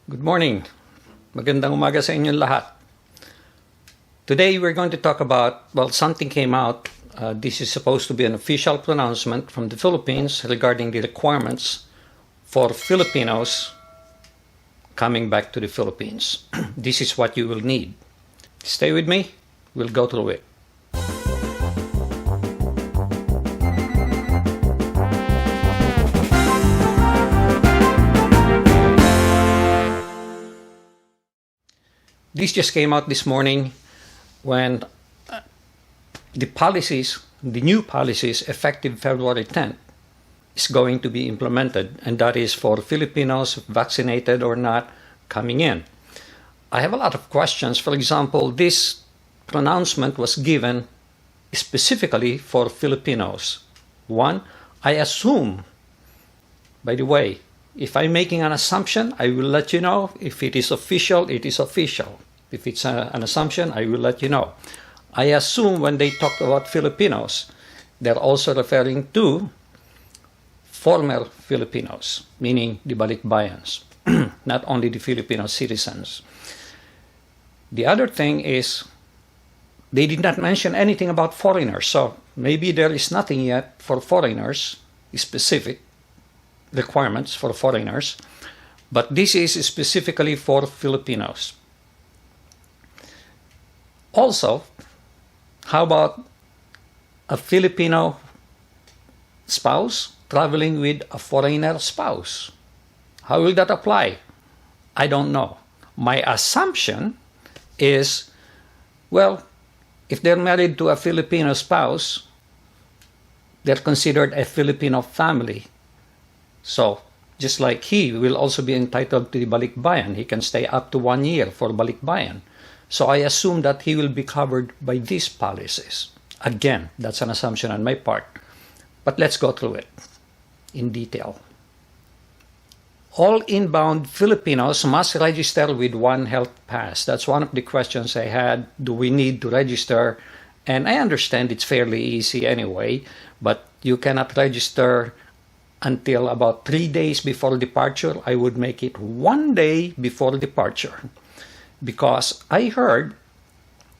Good morning. Magandang umaga sa inyong lahat. Today we're going to talk about, something came out. This is supposed to be an official pronouncement from the Philippines regarding the requirements for Filipinos coming back to the Philippines. This is what you will need. Stay with me. We'll go through it. This just came out this morning when the new policies effective February 10th is going to be implemented, and that is for Filipinos, vaccinated or not, coming in. I have a lot of questions. For example, this pronouncement was given specifically for Filipinos. One, I assume, by the way, if I'm making an assumption, I will let you know. If it is official, it is official. If it's an assumption, I will let you know. I assume when they talk about Filipinos, they're also referring to former Filipinos, meaning the balikbayans, not only the Filipino citizens. The other thing is they did not mention anything about foreigners, so maybe there is nothing yet for foreigners, specific requirements for foreigners, but this is specifically for Filipinos. Also, how about a Filipino spouse traveling with a foreigner spouse? How will that apply? I don't know. My assumption is, if they're married to a Filipino spouse, they're considered a Filipino family. So, just like he will also be entitled to the balikbayan, he can stay up to 1 year for balikbayan. So I assume that he will be covered by these policies. Again, that's an assumption on my part. But let's go through it in detail. All inbound Filipinos must register with One Health Pass. That's one of the questions I had. Do we need to register? And I understand it's fairly easy anyway, but you cannot register until about 3 days before departure. I would make it 1 day before departure, because I heard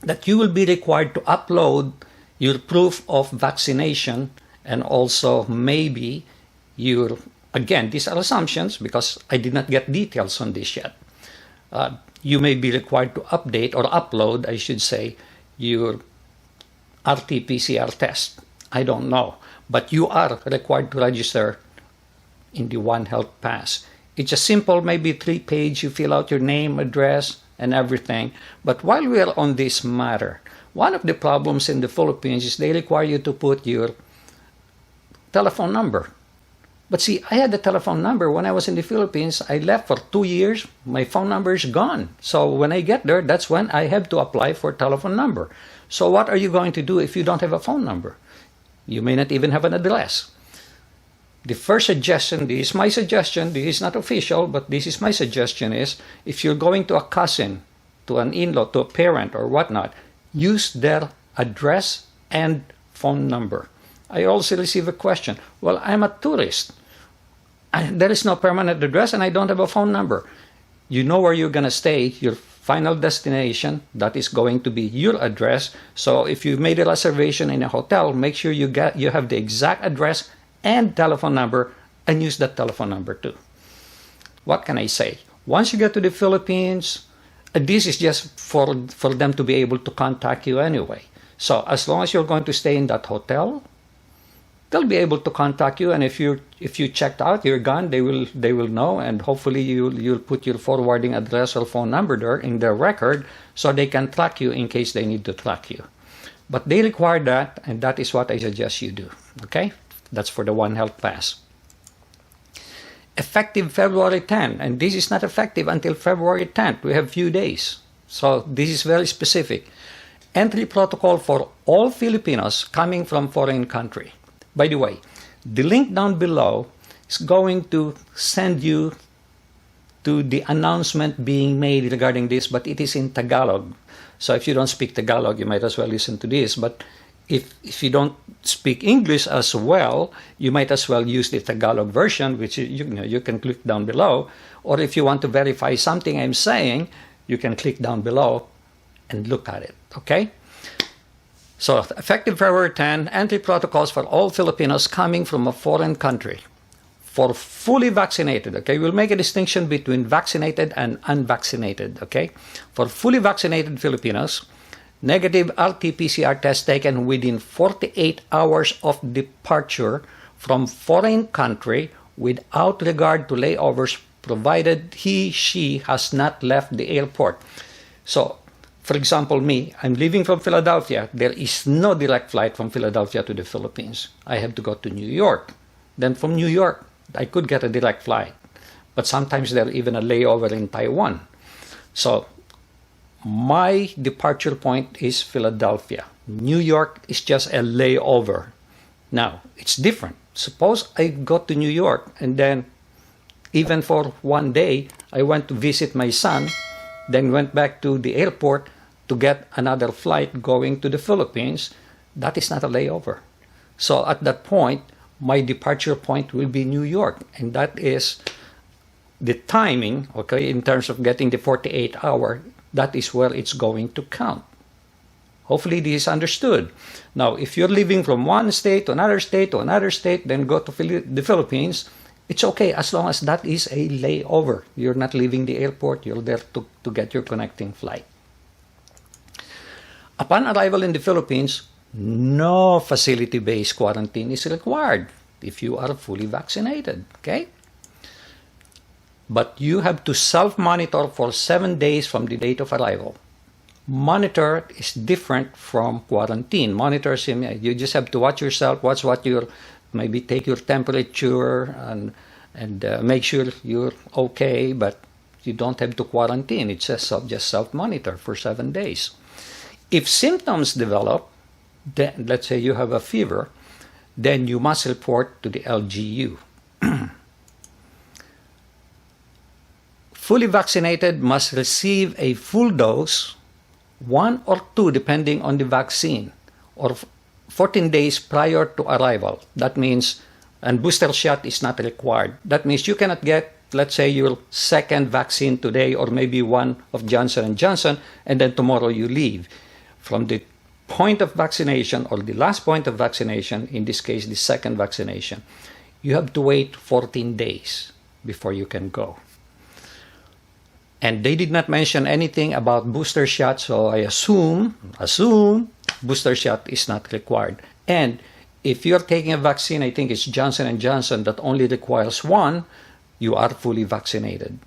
that you will be required to upload your proof of vaccination and also maybe again, these are assumptions because I did not get details on this yet. You may be required to update or upload, I should say, your rt-pcr test. I don't know, but you are required to register in the One Health Pass. It's a simple, maybe 3-page, you fill out your name, address, and everything. But while we are on this matter, one of the problems in the Philippines is they require you to put your telephone number. But see, I had the telephone number when I was in the Philippines. I left for 2 years. My phone number is gone. So when I get there, that's when I have to apply for a telephone number. So what are you going to do if you don't have a phone number? You may not even have an address. The first suggestion, this is my suggestion, this is not official, but this is my suggestion, is if you're going to a cousin, to an in-law, to a parent or whatnot, use their address and phone number. I also receive a question, I'm a tourist. There is no permanent address and I don't have a phone number. You know where you're going to stay, your final destination, that is going to be your address. So if you made a reservation in a hotel, make sure you have the exact address and telephone number, and use that telephone number too. What can I say? Once you get to the Philippines, this is just for them to be able to contact you anyway. So as long as you're going to stay in that hotel, they'll be able to contact you, and if you checked out, you're gone, they will know, and hopefully you'll put your forwarding address or phone number there in their record so they can track you in case they need to track you. But they require that, and that is what I suggest you do. Okay? That's for the One Health Pass. Effective February 10, and this is not effective until February 10th. We have few days. So this is very specific. Entry protocol for all Filipinos coming from foreign country. By the way, the link down below is going to send you to the announcement being made regarding this, but it is in Tagalog. So if you don't speak Tagalog, you might as well listen to this. But If you don't speak English as well, you might as well use the Tagalog version, which you can click down below. Or if you want to verify something I'm saying, you can click down below and look at it, okay? So, effective February 10, entry protocols for all Filipinos coming from a foreign country. For fully vaccinated, okay, we'll make a distinction between vaccinated and unvaccinated, okay? For fully vaccinated Filipinos, negative rt-pcr test taken within 48 hours of departure from foreign country without regard to layovers, provided she has not left the airport. So, for example, me, I'm leaving from Philadelphia. There is no direct flight from Philadelphia to the Philippines. I have to go to New York. Then from New York, I could get a direct flight. But sometimes there's even a layover in Taiwan. So, my departure point is Philadelphia. New York is just a layover. Now, it's different. Suppose I go to New York and then, even for one day, I went to visit my son, then went back to the airport to get another flight going to the Philippines. That is not a layover. So at that point, my departure point will be New York. And that is the timing, okay, in terms of getting the 48 hour, that is where it's going to count. Hopefully this is understood. Now, if you're leaving from one state to another state to another state, then go to the Philippines, it's okay as long as that is a layover. You're not leaving the airport, you're there to get your connecting flight. Upon arrival in the Philippines, no facility-based quarantine is required if you are fully vaccinated, okay? But you have to self-monitor for 7 days from the date of arrival. Monitor is different from quarantine. Monitor, you just have to watch yourself, watch what you're, maybe take your temperature and make sure you're okay, but you don't have to quarantine. It's just self-monitor for 7 days. If symptoms develop, then let's say you have a fever, then you must report to the LGU. Fully vaccinated must receive a full dose, 1 or 2 depending on the vaccine, or 14 days prior to arrival. That means, and booster shot is not required. That means you cannot get, let's say, your second vaccine today or maybe one of Johnson & Johnson, and then tomorrow you leave. From the point of vaccination or the last point of vaccination, in this case the second vaccination, you have to wait 14 days before you can go. And they did not mention anything about booster shot, so I assume booster shot is not required. And if you're taking a vaccine, I think it's Johnson & Johnson that only requires 1, you are fully vaccinated.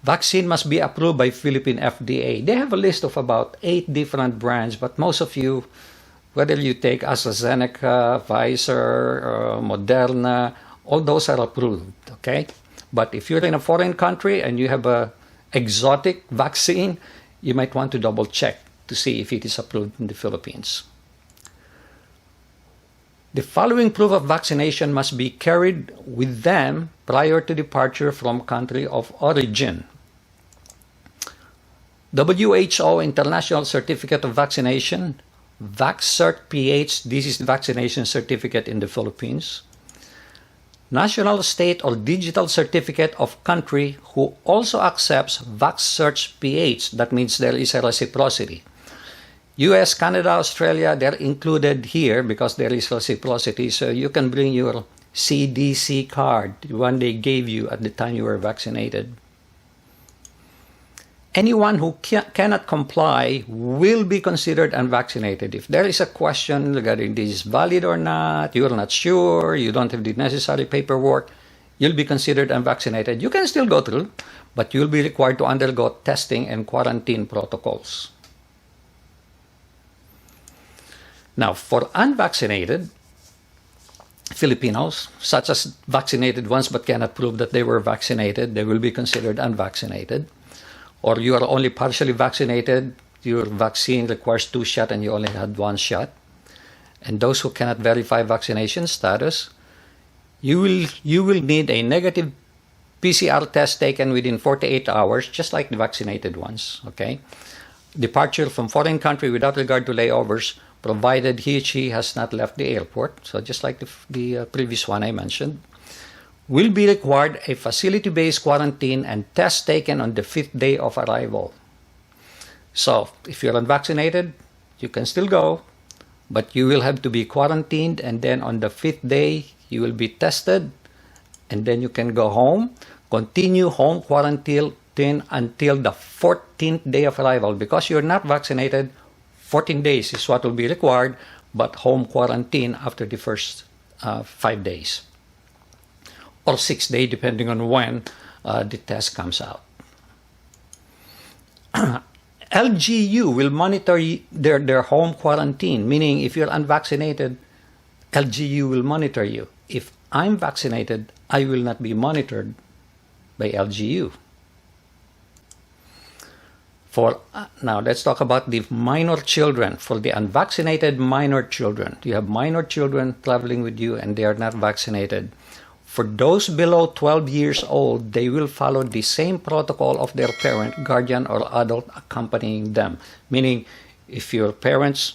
Vaccine must be approved by Philippine FDA. They have a list of about 8 different brands, but most of you, whether you take AstraZeneca, Pfizer, Moderna, all those are approved, okay? But if you're in a foreign country and you have a exotic vaccine, you might want to double check to see if it is approved in the Philippines. The following proof of vaccination must be carried with them prior to departure from country of origin. WHO International Certificate of Vaccination, VaxCert-PH, this is the vaccination certificate in the Philippines. National, state, or digital certificate of country who also accepts VaxCert-PH. That means there is a reciprocity. US, Canada, Australia, they're included here because there is reciprocity. So you can bring your CDC card, the one they gave you at the time you were vaccinated. Anyone who cannot comply will be considered unvaccinated. If there is a question regarding this is valid or not, you're not sure, you don't have the necessary paperwork, you'll be considered unvaccinated. You can still go through, but you'll be required to undergo testing and quarantine protocols. Now, for unvaccinated Filipinos, such as vaccinated ones but cannot prove that they were vaccinated, they will be considered unvaccinated. Or you are only partially vaccinated, your vaccine requires 2 shots and you only had 1 shot. And those who cannot verify vaccination status, you will need a negative PCR test taken within 48 hours, just like the vaccinated ones, okay? departure from foreign country without regard to layovers, provided he or she has not left the airport, so just like the previous one I mentioned, will be required a facility-based quarantine and test taken on the 5th day of arrival. So if you're unvaccinated, you can still go, but you will have to be quarantined, and then on the 5th day, you will be tested, and then you can go home, continue home quarantine until the 14th day of arrival. Because you're not vaccinated, 14 days is what will be required, but home quarantine after the first 5 days. Or 6 days, depending on when the test comes out. LGU will monitor their home quarantine, meaning if you're unvaccinated, LGU will monitor you. If I'm vaccinated, I will not be monitored by LGU. Now, let's talk about the minor children. For the unvaccinated minor children, you have minor children traveling with you and they are not vaccinated. For those below 12 years old, they will follow the same protocol of their parent, guardian, or adult accompanying them. Meaning, if your parents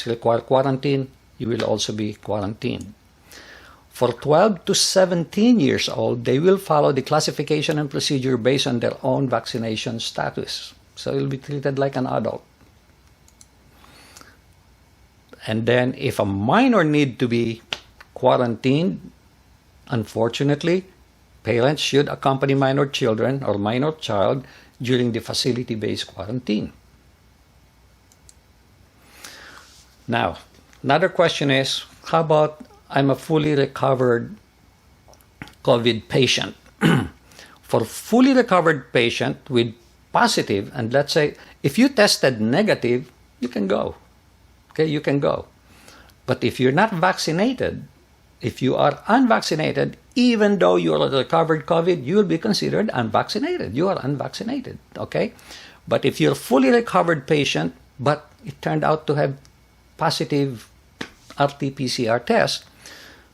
require quarantine, you will also be quarantined. For 12 to 17 years old, they will follow the classification and procedure based on their own vaccination status. So you'll be treated like an adult. And then if a minor need to be quarantined, unfortunately, parents should accompany minor children or minor child during the facility-based quarantine. Now, another question is, how about I'm a fully recovered COVID patient? For fully recovered patient with positive, and let's say if you tested negative, you can go. Okay, you can go. But if you're not vaccinated, if you are unvaccinated, even though you are recovered COVID, you will be considered unvaccinated. You are unvaccinated, okay? But if you're fully recovered patient, but it turned out to have positive rt-pcr test,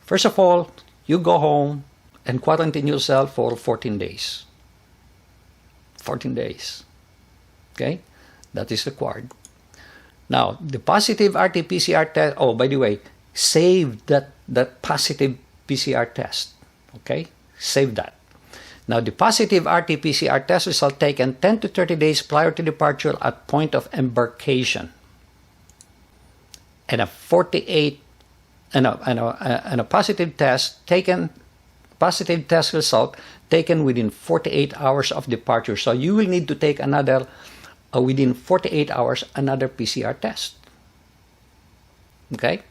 first of all, you go home and quarantine yourself for 14 days. 14 days, okay? That is required. Now, the positive rt-pcr test, oh, by the way, save that positive PCR test, okay? Save that. Now, the positive rt-pcr test result taken 10 to 30 days prior to departure at point of embarkation. And a positive test result taken within 48 hours of departure. So you will need to take another within 48 hours another PCR test. Okay?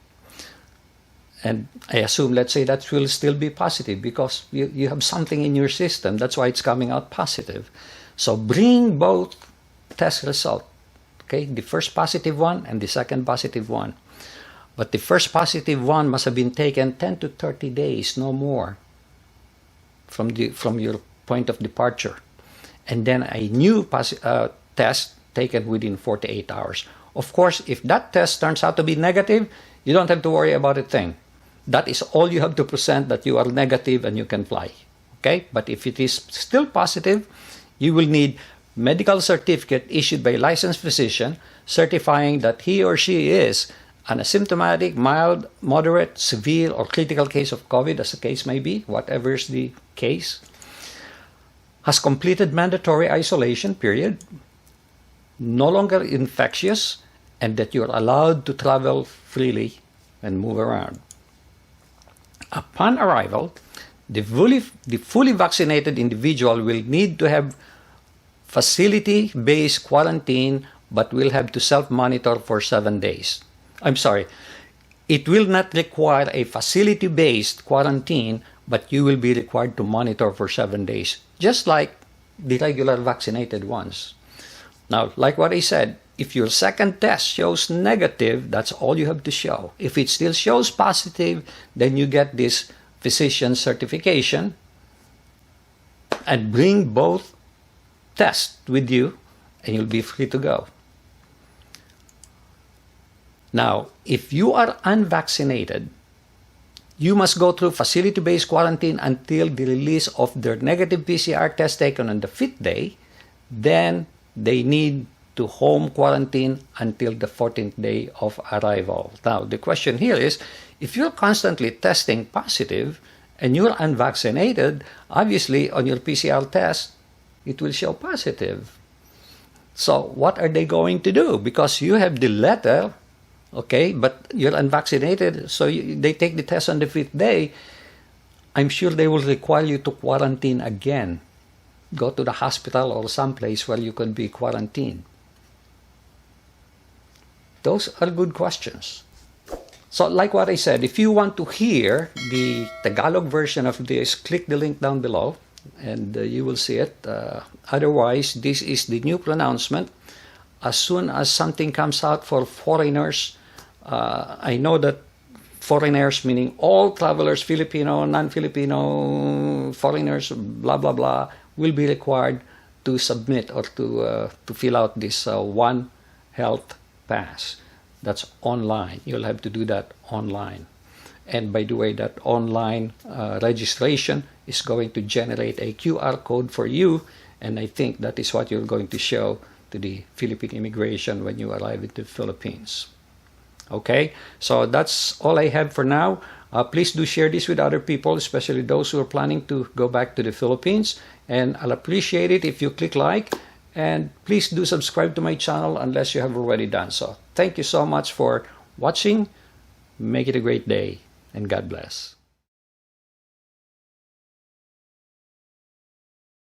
And I assume, let's say, that will still be positive because you have something in your system. That's why it's coming out positive. So bring both test results. Okay? The first positive one and the second positive one. But the first positive one must have been taken 10 to 30 days, no more, from your point of departure. And then a new test taken within 48 hours. Of course, if that test turns out to be negative, you don't have to worry about a thing. That is all you have to present, that you are negative and you can fly. Okay? But if it is still positive, you will need medical certificate issued by a licensed physician certifying that he or she is an asymptomatic, mild, moderate, severe, or critical case of COVID, as the case may be, whatever is the case, has completed mandatory isolation period, no longer infectious, and that you're allowed to travel freely and move around. Upon arrival, the fully vaccinated individual will need to have facility-based quarantine, but will have to self-monitor for 7 days. It will not require a facility-based quarantine, but you will be required to monitor for 7 days, just like the regular vaccinated ones. Now, like what I said, if your second test shows negative, that's all you have to show. If it still shows positive, then you get this physician certification and bring both tests with you and you'll be free to go. Now, if you are unvaccinated, you must go through facility-based quarantine until the release of their negative PCR test taken on the 5th day. then they need to home quarantine until the 14th day of arrival. Now, the question here is, if you're constantly testing positive and you're unvaccinated, obviously on your PCR test, it will show positive. So what are they going to do? Because you have the letter, okay, but you're unvaccinated, so they take the test on the 5th day, I'm sure they will require you to quarantine again. Go to the hospital or someplace where you can be quarantined. Those are good questions. So like what I said, if you want to hear the Tagalog version of this, click the link down below and you will see it. Otherwise, this is the new pronouncement. As soon as something comes out for foreigners, I know that foreigners, meaning all travelers, Filipino, non-Filipino, foreigners, blah, blah, blah, will be required to submit or to fill out this One Health Pass. That's online. You'll have to do that online. And by the way, that online registration is going to generate a QR code for you, and I think that is what you're going to show to the Philippine immigration when you arrive in the Philippines. Okay, so that's all I have for now. Please do share this with other people, especially those who are planning to go back to the Philippines, and I'll appreciate it if you click like, and please do subscribe to my channel unless you have already done so. Thank you so much for watching. Make it a great day, and God bless.